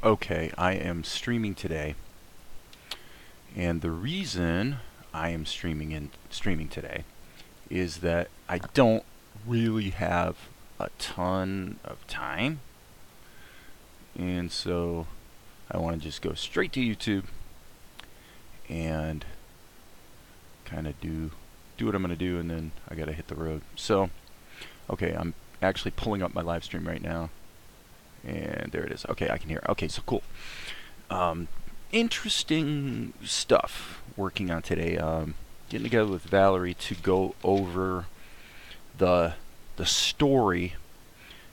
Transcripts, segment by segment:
Okay, I am streaming today, and the reason I am streaming today is that I don't really have a ton of time, and so I want to just go straight to YouTube and kind of do what I'm going to do, and then I got to hit the road. So, okay, I'm actually pulling up my live stream right now, and there it is. Okay, I can hear. Okay, so cool. Um, Interesting stuff working on today. Getting together with Valerie to go over the story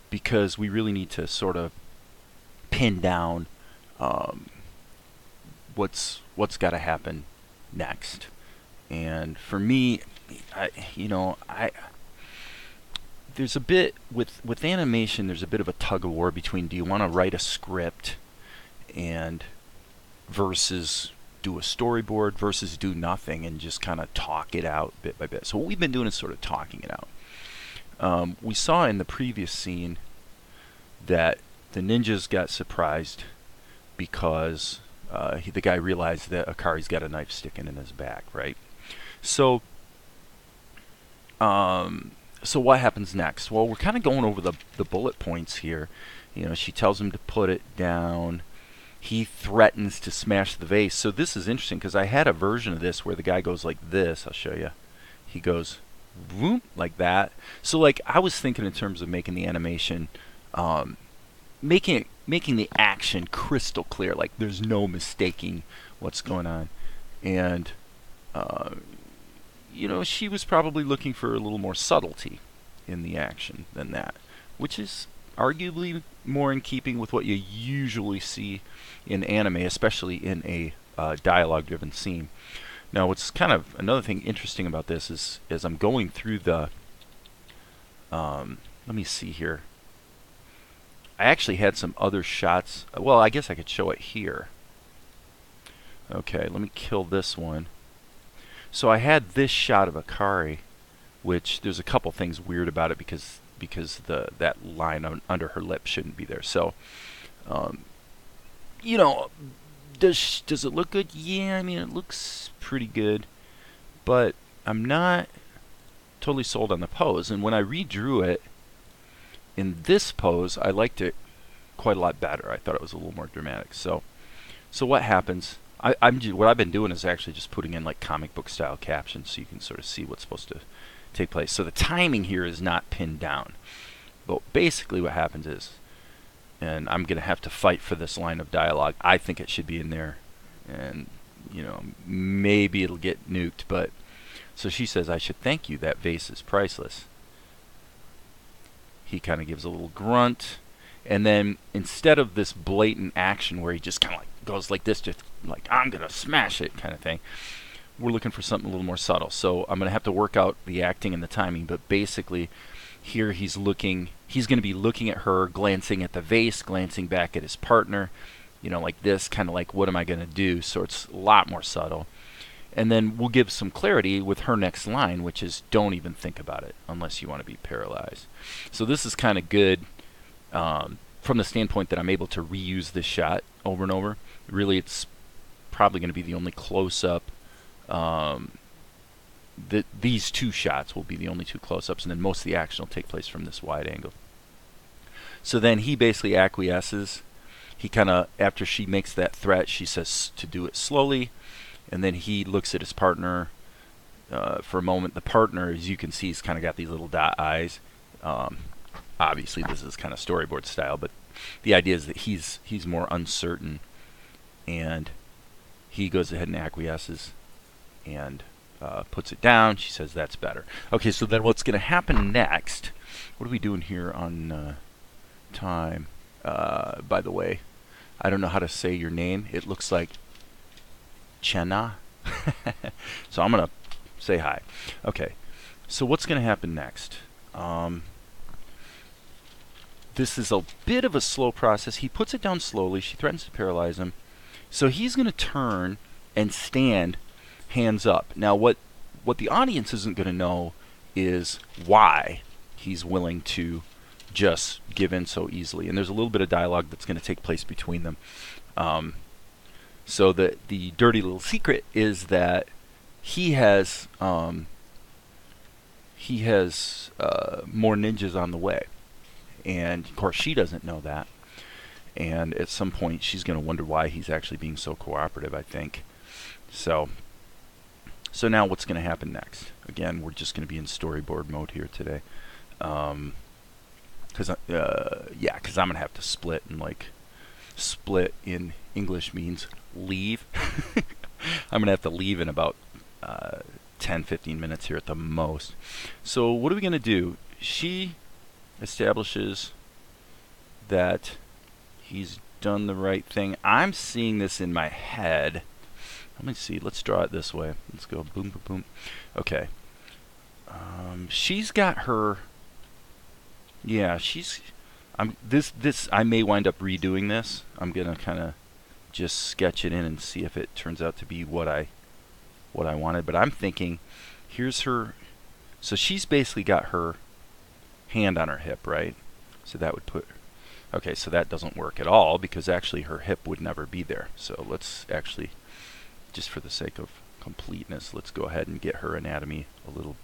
because we really need to sort of pin down um, what's got to happen next. And for me, I there's a bit with animation. There's a bit of a tug of war between do you want to write a script and versus do a storyboard versus do nothing and just kind of talk it out bit by bit. So what we've been doing is sort of talking it out. We saw in the previous scene that the ninjas got surprised because the guy realized that Akari's got a knife sticking in his back, right? So, so what happens next? Well, we're kind of going over the bullet points here. You know, she tells him to put it down. He threatens to smash the vase. So this is interesting because I had a version of this where the guy goes like this. I'll show you. He goes whoop, like that. So like I was thinking in terms of making the animation, making the action crystal clear. Like there's no mistaking what's going on. And uh, she was probably looking for a little more subtlety in the action than that, which is arguably more in keeping with what you usually see in anime, especially in a dialogue-driven scene. Now, what's kind of another thing interesting about this is as I'm going through the, let me see here. I actually had some other shots. Well, I guess I could show it here. Okay, let me kill this one. So I had this shot of Akari, which there's a couple things weird about it because that line under her lip shouldn't be there. So, um, does it look good? Yeah, I mean it looks pretty good, but I'm not totally sold on the pose. And when I redrew it in this pose, I liked it quite a lot better. I thought it was a little more dramatic. So what happens? What I've been doing is actually just putting in like comic book style captions so you can sort of see what's supposed to take place. So the timing here is not pinned down. But basically what happens is, and I'm going to have to fight for this line of dialogue. I think it should be in there. And, maybe it'll get nuked. But so she says, I should thank you. That vase is priceless. He kind of gives a little grunt. And then instead of this blatant action where he just kind of like goes like this, just like, I'm going to smash it kind of thing, we're looking for something a little more subtle. So I'm going to have to work out the acting and the timing. But basically, here he's going to be looking at her, glancing at the vase, glancing back at his partner, like this, kind of like, what am I going to do? So it's a lot more subtle. And then we'll give some clarity with her next line, which is, don't even think about it unless you want to be paralyzed. So this is kind of good from the standpoint that I'm able to reuse this shot over and over. Really, it's probably going to be the only close-up. These two shots will be the only two close-ups, and then most of the action will take place from this wide angle. So then he basically acquiesces. He kind of, after she makes that threat, she says to do it slowly, and then he looks at his partner for a moment. The partner, as you can see, has kind of got these little dot eyes. Obviously, this is kind of storyboard style, but the idea is that he's more uncertain, and he goes ahead and acquiesces and puts it down. She says that's better. Okay, so then what's going to happen next? What are we doing here on time? By the way, I don't know how to say your name. It looks like Chenna. So I'm going to say hi. Okay, so what's going to happen next? This is a bit of a slow process. He puts it down slowly. She threatens to paralyze him. So he's going to turn and stand hands up. Now what the audience isn't going to know is why he's willing to just give in so easily. And there's a little bit of dialogue that's going to take place between them. So the dirty little secret is that he has more ninjas on the way, and of course she doesn't know that. And at some point she's going to wonder why he's actually being so cooperative, I think. So now what's going to happen next? Again, we're just going to be in storyboard mode here today. Because I'm going to have to split, and like split in English means leave. I'm going to have to leave in about 10-15 minutes here at the most. So what are we going to do? She establishes that he's done the right thing. I'm seeing this in my head. Let me see. Let's draw it this way. Let's go boom, boom, boom. Okay. She's got her. Yeah, she's. I may wind up redoing this. I'm gonna kind of just sketch it in and see if it turns out to be what I wanted. But I'm thinking, here's her. So she's basically got her hand on her hip, right? So that would put. Okay, so that doesn't work at all because actually her hip would never be there. So let's actually, just for the sake of completeness, let's go ahead and get her anatomy a little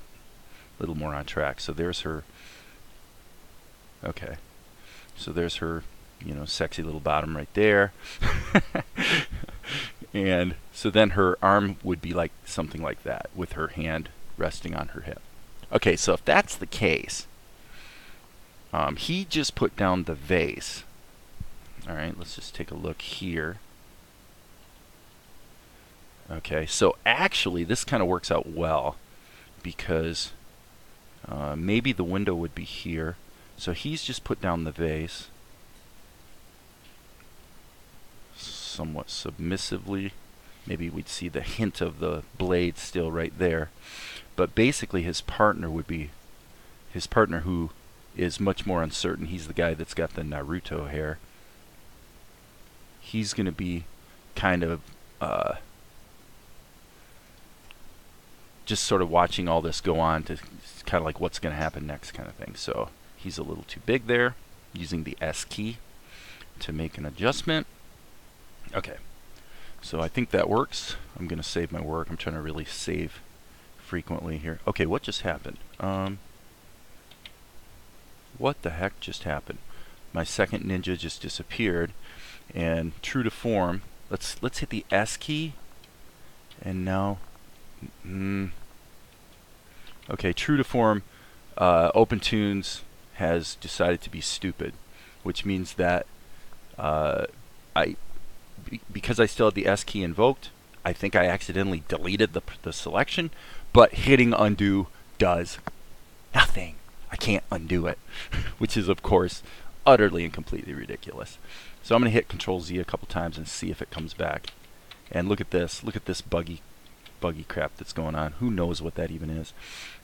more on track. So there's her. Okay, so there's her, sexy little bottom right there. And so then her arm would be like something like that with her hand resting on her hip. Okay, so if that's the case, he just put down the vase. All right, let's just take a look here. Okay, so actually this kind of works out well because maybe the window would be here. So he's just put down the vase somewhat submissively. Maybe we'd see the hint of the blade still right there. But basically his partner would be his partner, who is much more uncertain. He's the guy that's got the Naruto hair. He's going to be kind of just sort of watching all this go on to kind of like what's going to happen next kind of thing. So he's a little too big there, using the S key to make an adjustment. Okay, so I think that works. I'm going to save my work. I'm trying to really save frequently here. Okay, what just happened? What the heck just happened? My second ninja just disappeared, and true to form, let's hit the S key, and now, okay, true to form, OpenToonz has decided to be stupid, which means that because I still had the S key invoked, I think I accidentally deleted the selection, but hitting undo does nothing. I can't undo it, which is of course utterly and completely ridiculous. So I'm going to hit Control Z a couple times and see if it comes back. And look at this buggy crap that's going on. Who knows what that even is?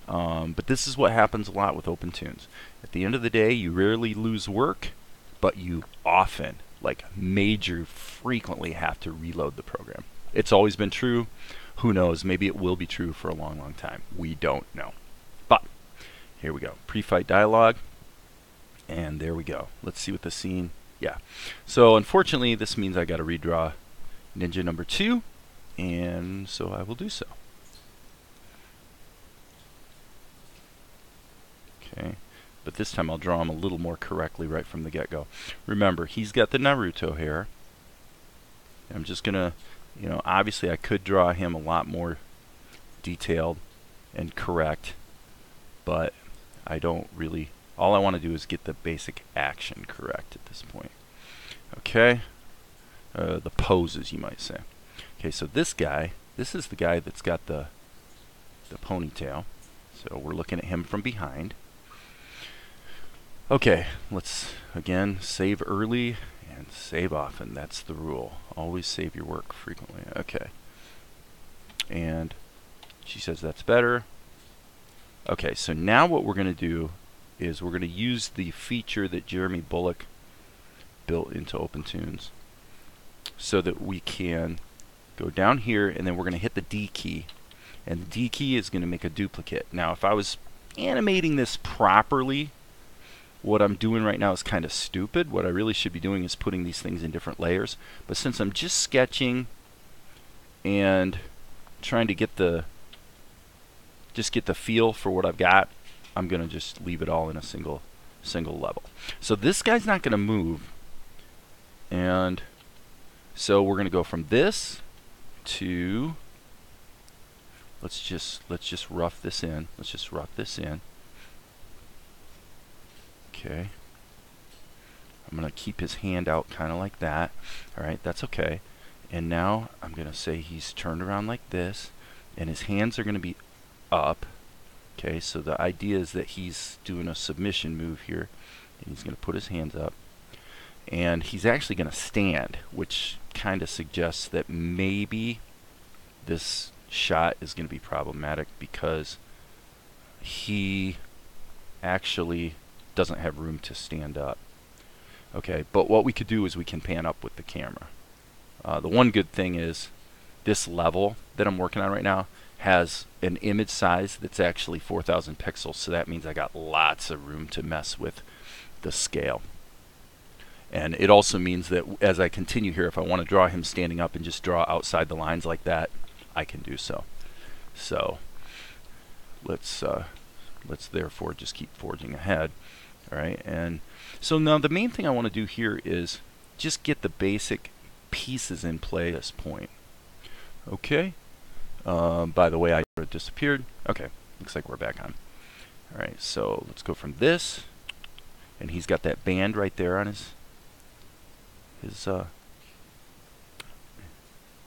But this is what happens a lot with OpenToonz. At the end of the day, you rarely lose work, but you often, like frequently have to reload the program. It's always been true. Who knows? Maybe it will be true for a long, long time. We don't know. But here we go. Pre-fight dialogue. And there we go. Let's see what the scene. Yeah. So unfortunately, this means I got to redraw ninja number 2. And so I will do so. Okay. But this time I'll draw him a little more correctly right from the get-go. Remember, he's got the Naruto hair. I'm just going to, obviously I could draw him a lot more detailed and correct, but I don't really, all I want to do is get the basic action correct at this point. Okay? The poses, you might say. Okay, so this is the guy that's got the ponytail. So we're looking at him from behind. Okay, let's again save early and save often. That's the rule. Always save your work frequently. Okay. And she says that's better. Okay, so now what we're going to do is we're going to use the feature that Jeremy Bullock built into OpenToonz so that we can go down here, and then we're going to hit the D key. And the D key is going to make a duplicate. Now, if I was animating this properly, what I'm doing right now is kind of stupid. What I really should be doing is putting these things in different layers. But since I'm just sketching and trying to get the feel for what I've got, I'm going to just leave it all in a single level. So this guy's not going to move. And so we're going to go from this to, let's just rough this in. Let's just rough this in. Okay. I'm going to keep his hand out kind of like that. All right, that's okay. And now I'm going to say he's turned around like this, and his hands are going to be up. Okay, so the idea is that he's doing a submission move here, and he's going to put his hands up, and he's actually going to stand, which kind of suggests that maybe this shot is going to be problematic because he actually doesn't have room to stand up. Okay, but what we could do is we can pan up with the camera. The one good thing is this level that I'm working on right now has an image size that's actually 4,000 pixels, so that means I got lots of room to mess with the scale. And it also means that as I continue here, if I want to draw him standing up and just draw outside the lines like that, I can do so. So let's therefore just keep forging ahead. All right, and so now the main thing I want to do here is just get the basic pieces in play at this point. Okay. By the way, I disappeared. Okay, looks like we're back on. All right, so let's go from this, and he's got that band right there on his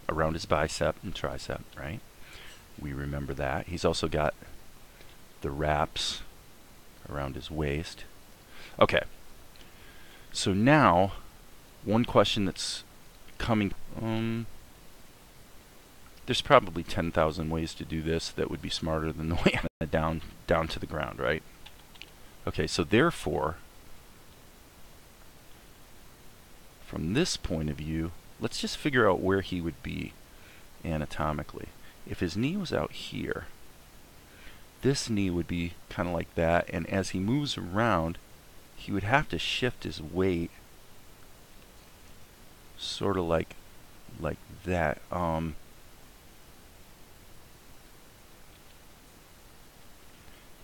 around his bicep and tricep, right? We remember that. He's also got the wraps around his waist. Okay, so now one question that's coming, there's probably 10,000 ways to do this that would be smarter than the way down to the ground, right? Okay, so therefore, from this point of view, let's just figure out where he would be anatomically. If his knee was out here, this knee would be kind of like that, and as he moves around, he would have to shift his weight sort of like that.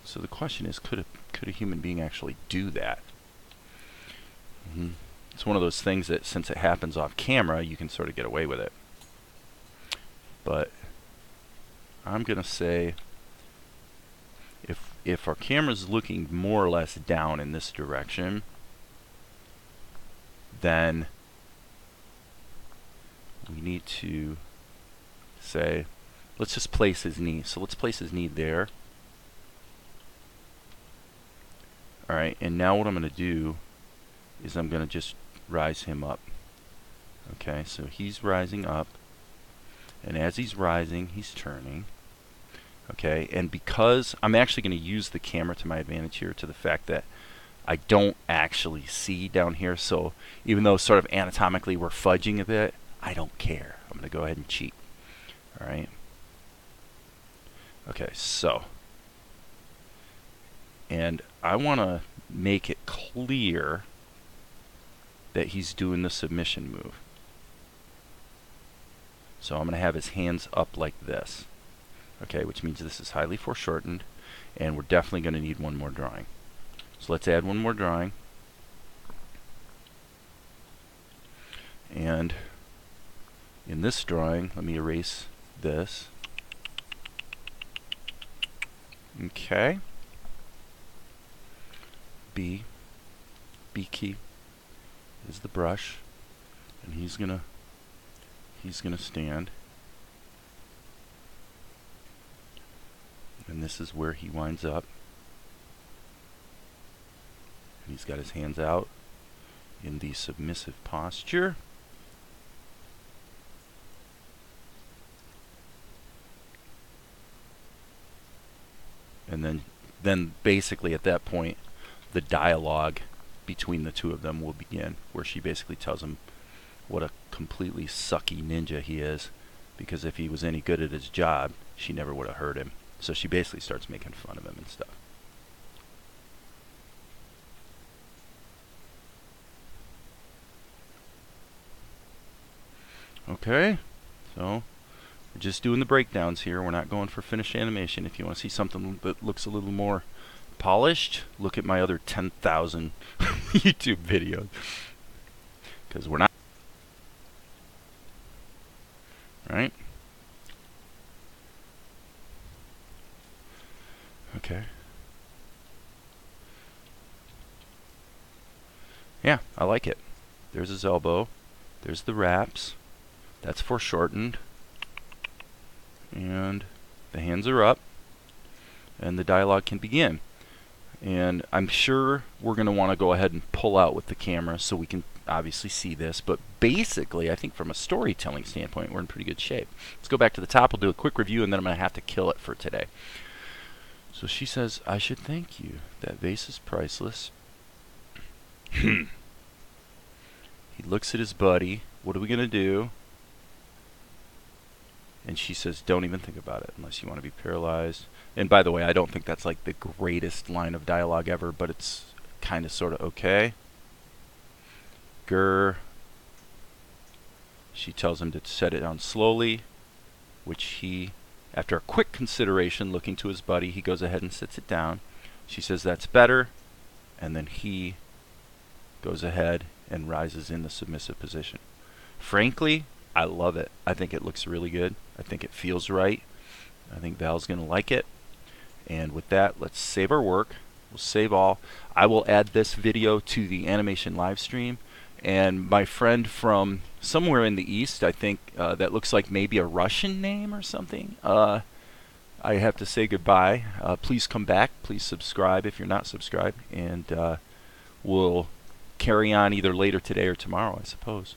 So the question is, could a human being actually do that? It's one of those things that since it happens off camera, you can sort of get away with it. But I'm going to say if our camera's looking more or less down in this direction, then we need to say, let's just place his knee. So let's place his knee there. Alright, and now what I'm going to do is I'm going to just rise him up. Okay, so he's rising up, and as he's rising, he's turning. Okay, and because I'm actually going to use the camera to my advantage here, to the fact that I don't actually see down here, so even though sort of anatomically we're fudging a bit, I don't care. I'm going to go ahead and cheat. Alright. Okay, so, and I want to make it clear that he's doing the submission move. So I'm going to have his hands up like this. Okay, which means this is highly foreshortened, and we're definitely going to need one more drawing. So let's add one more drawing. And in this drawing, let me erase this. Okay. B key is the brush, and he's gonna stand, and this is where he winds up, and he's got his hands out in the submissive posture. And then basically at that point, the dialogue between the two of them will begin, where she basically tells him what a completely sucky ninja he is, because if he was any good at his job, she never would have hurt him. So she basically starts making fun of him and stuff. Okay, so we're just doing the breakdowns here. We're not going for finished animation. If you want to see something that looks a little more polished, look at my other 10,000 YouTube videos. Because we're not. Right? Okay. Yeah, I like it. There's his elbow. There's the wraps. That's foreshortened. And the hands are up. And the dialogue can begin. And I'm sure we're going to want to go ahead and pull out with the camera so we can obviously see this. But basically, I think from a storytelling standpoint, we're in pretty good shape. Let's go back to the top. We'll do a quick review, and then I'm going to have to kill it for today. So she says, I should thank you. That vase is priceless. He looks at his buddy. What are we going to do? And she says, don't even think about it unless you want to be paralyzed. And by the way, I don't think that's like the greatest line of dialogue ever, but it's kind of sort of okay. Grr. She tells him to set it down slowly, which he, after a quick consideration, looking to his buddy, he goes ahead and sits it down. She says that's better, and then he goes ahead and rises in the submissive position. Frankly, I love it. I think it looks really good. I think it feels right. I think Val's going to like it. And with that, let's save our work. We'll save all. I will add this video to the animation live stream. And my friend from somewhere in the East, I think that looks like maybe a Russian name or something. I have to say goodbye. Please come back. Please subscribe if you're not subscribed. And we'll carry on either later today or tomorrow, I suppose.